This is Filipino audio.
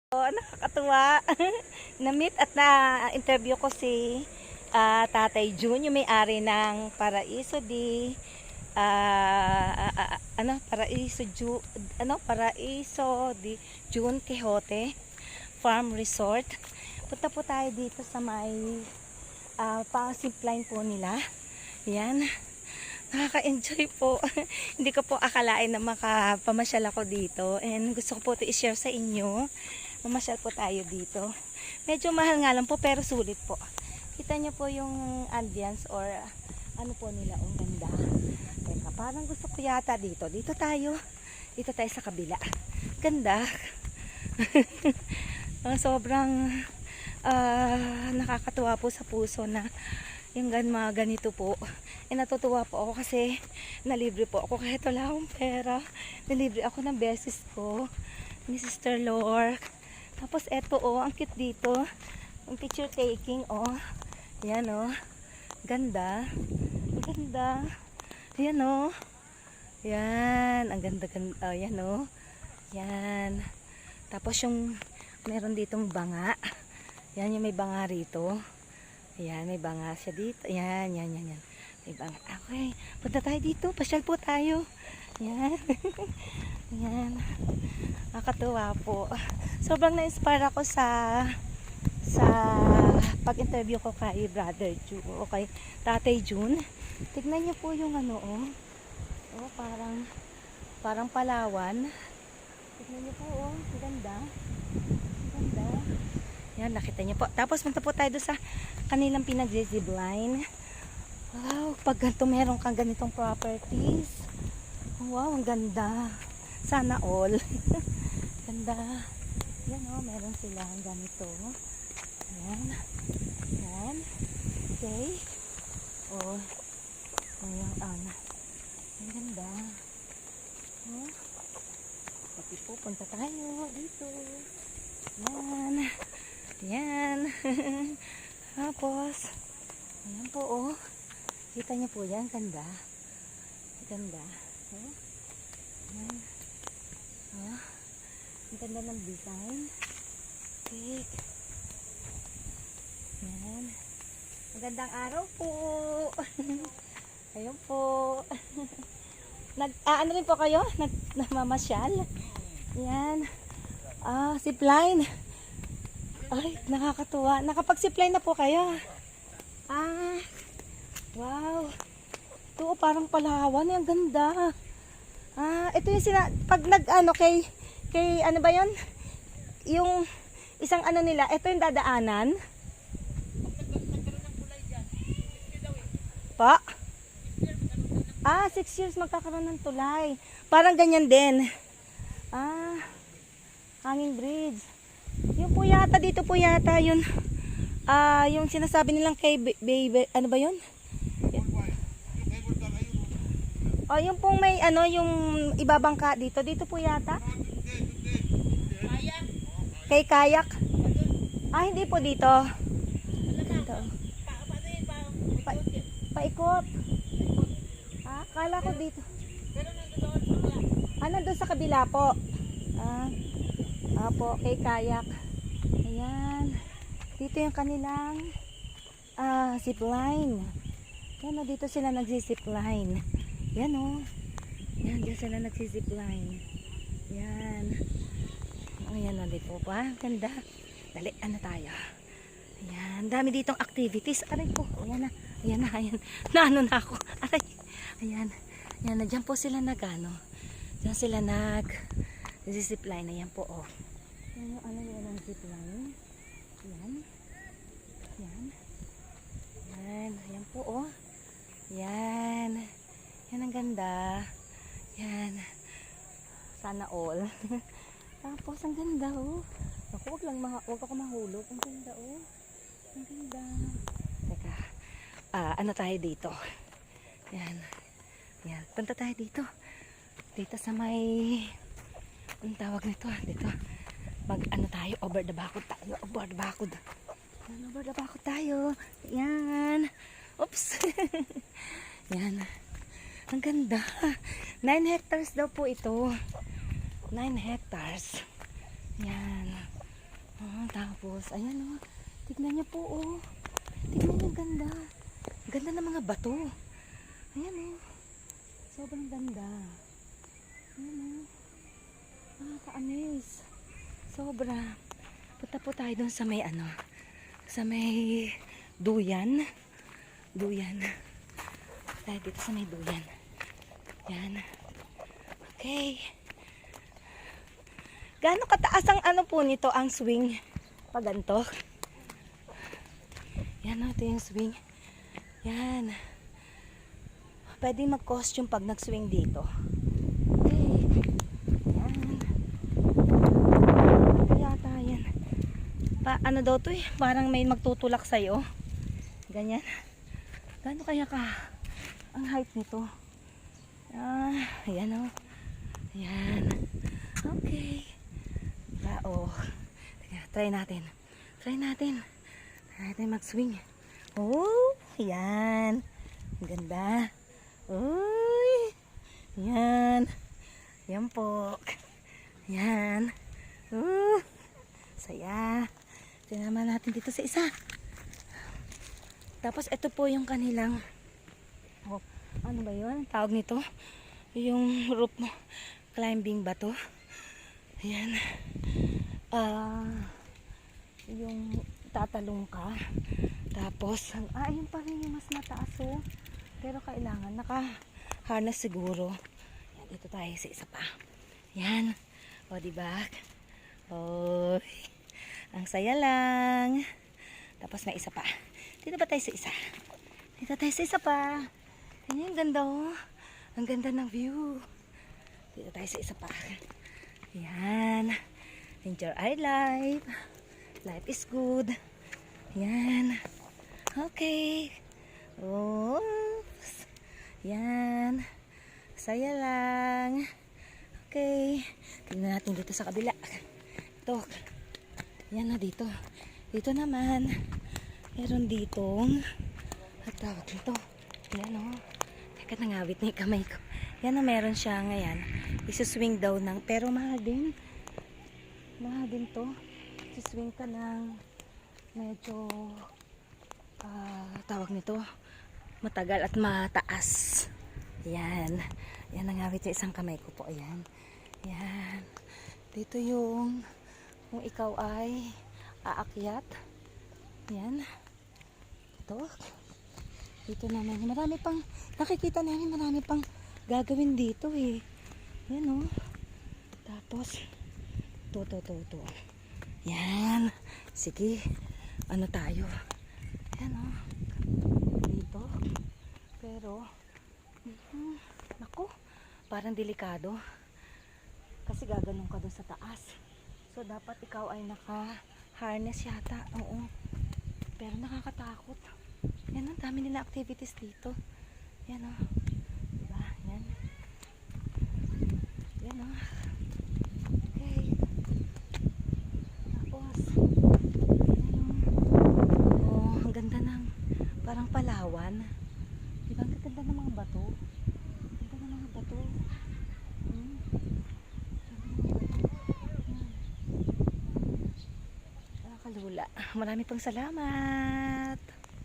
Nakakatuwa. Na-meet at na-interview ko si Tatay Jun, yung may-ari ng Paraiso di Paraiso di Jun Quixote Farm Resort. Punta po tayo dito sa may pang-zipline po nila. Yan. Nakaka-enjoy po. Hindi ko po akalain na makapamasyal ako dito. And gusto ko po ito i-share sa inyo. Mamasyal po tayo dito. Medyo mahal nga lang po pero sulit po. Kita nyo po yung ambience or ano po nila. Ang ganda. Teka, parang gusto ko yata dito. Dito tayo. Dito tayo sa kabila. Ganda. Sobrang nakakatuwa po sa puso na yung mga ganito po. Natutuwa po ako kasi nalibre po ako kahit wala akong pera. Nalibre ako ng beses ko ni Sister Lord. Tapos eto ang cute dito. Yung picture taking Yan ganda. Ang ganda. Yan Yan. Ang ganda. Yan Yan. Tapos yung meron ditong banga. Yan yung may banga rito. Ayan, may banga siya dito. Ayan. May banga. Okay, punta tayo dito. Pasyal po tayo. Ayan. Ayan. Nakakatuwa po. Sobrang na-inspire ako sa pag-interview ko kay Brother Jun o kay Tatay Jun. Tignan niyo po yung parang Palawan. Tignan niyo po ganda. Ganda. Yan, nakita niyo po. Tapos punta po tayo sa kanilang pinag-zipline. Wow, pag ganito meron kang ganitong properties. Wow, ang ganda. Sana all. Ganda. Yan meron silang ganito. Yan. Yan. Okay. Ayan. Ang ganda. Pati po, punta tayo dito. Yan. Yan. Tapos, ayan po kita niyo po yan, ganda. Ganda. Yan. Ang ganda ng design. Okay. Yan. Magandang araw po. Ayun po. Ano rin po kayo? Nagmamasyal? Yan. Zipline. Ay, nakakatuwa. Nakapag-zipline na po kayo. Wow. Ito parang Palawan. Ang ganda. Ito yung pag kay ano ba yun? Yung isang nila, ito yung dadaanan. Pa? 6 years magkakaroon ng tulay. Parang ganyan din. Hanging bridge. Yung po yata, dito po yata yun. Yung sinasabi nilang kay baby, ano ba yun? Yung pong may yung ibabangka dito. Dito po yata. Kay kayak. Hindi po dito. Dito. Paikot. Kala ko dito. Nandun sa kabila po. Po, kay kayak. Ayan. Dito yung kanilang zipline. Yan dito sila nagsi-zipline. Yan Yan, dito sila nagsi-zipline. Yan. Ayan dito pa. Ganda. Dali, tayo. Ayan, dami ditong activities. Aray po. Ayan na. Ayan. Na ako. Aray. Ayan. Ayan, dyan po sila Dyan sila zipline. Ayan po yung zipline. Ayan. Ayan po Yan. Yan ang ganda. Yan. Sana all. Tapos ang ganda Ako, wag ako mahulog. Ang ganda Ang ganda. Teka. Tayo dito. Yan. Yan. Punta tayo dito. Dito sa may ang tawag nito. Dito. Tayo. Over the bakod tayo. Over the bakod. Over the bakod tayo. Yan. Oops. Yan. Ang ganda. 9 hectares daw po ito. 9 hectares. Yan. Tapos, ayan oh. Tignan niyo po oh. Tignan niyo, ganda. Ganda ng mga bato. Ayan oh. Sobrang ganda. Ayan oh. Nakaka-amaze. Sobra. Punta po tayo doon sa may ano. Sa may duyan. Duyan. Tayo dito sa may duyan. Yan. Okay. Gaano kataas ang ano po nito, ang swing? Pag ganito. Yan o, ito yung swing. Yan. Pwede mag-costume pag nag-swing dito. Okay. Yan. Kaya yan. Ano daw to eh? Parang may magtutulak sa'yo. Ganyan. Gaano kaya ka ang height nito? Ayan o. Ayan. Okay. Oh. Try natin. Try natin. Try natin mag-swing. Oh, yan. Ganda. Uy. Yan. Yan po. Yan. Saya. Tinaman natin dito sa isa. Tapos ito po yung kanilang ano ba yun? Tawag nito? Yung rope climbing ba to? Ayan. Yung tatalong ka. Tapos, yun pa rin yung mas mataas oh. Pero kailangan naka-harness siguro. Yan, dito tayo sa isa pa. Yan. O, diba? Oh, ang saya lang. Tapos may isa pa. Dito ba tayo sa isa? Dito tayo sa isa pa. Yan, ganda oh. Ang ganda ng view. Dito tayo sa isa pa. Yan. Enjoy our life. Life is good. Yan. Okay. Oops. Yan. Saya lang. Okay. Tingnan natin dito sa kabila. Ito. Yan na dito. Dito naman. Meron ditong tawag dito. Yan o. Teka, nangawit na yung kamay ko. Yan na meron siya ngayon. Isuswing daw ng, pero mahal din. Mahal din to. Isuswing ka ng medyo tawag nito matagal at mataas. Yan. Yan, nangawit yung isang kamay ko po. Ayan. Yan. Dito yung kung ikaw ay aakyat. Yan. Ito. Dito naman. Marami pang nakikita namin, marami pang gagawin dito eh. Yan oh. Tapos to. Yan. Sige. Ano tayo? Yan oh. Dito. Pero naku, parang delikado. Kasi gaganong ka doon sa taas. So dapat ikaw ay naka-harness yata. Oo. Pero nakakatakot. Yan oh, dami nila activities dito. Yan oh. Diba? Yan. Yan oh. Okay. Tapos yan oh. Ang ganda ng parang Palawan. Diba? Ang ganda ng mga bato. Ang ganda ng mga bato. Nakakalula. Marami pang salamat.